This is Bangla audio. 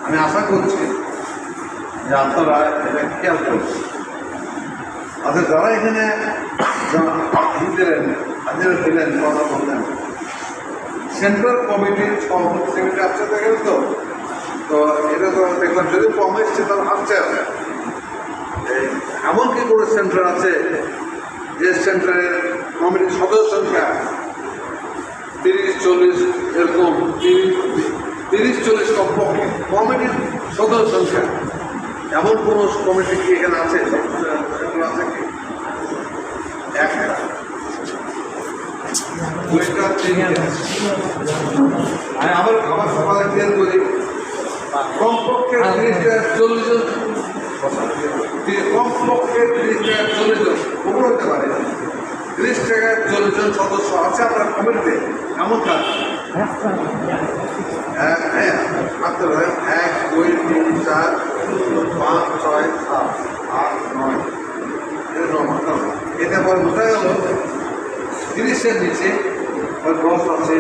আমি আশা করছি যে আপনারা এটা খেয়াল করছেন। আচ্ছা, যারা এখানে দিলেন কথা বললেন, সেন্ট্রাল কমিটির সভাপতি সেক্রেটারি আপনি দেখেন তো এটা তো দেখলাম যদি কম এসছে তাহলে হাসছে আছে। এমন কি কোনো সেন্টার আছে যে সেন্টারের কমিটির সদস্য সংখ্যা 30-40 এরকম 30-40 কমপক্ষে কমিটির সদস্য সংখ্যা এমন কোনো কমিটি কি এখানে আছে? আছে কি? একটা আবার সকালে ক্লিয়ার করি, কমপক্ষে 30-40 জন, কমপক্ষে 30-40 জন উপর হতে পারে। 30-40 জন সদস্য আছে আপনার কমিটিতে, এমন কাজ। হ্যাঁ, মাত্র 1, 2, 3, 4, 5, 6, 7, 8, 9 এটা পরে বোঝা গেল 30-এর নিচে 10 আছে।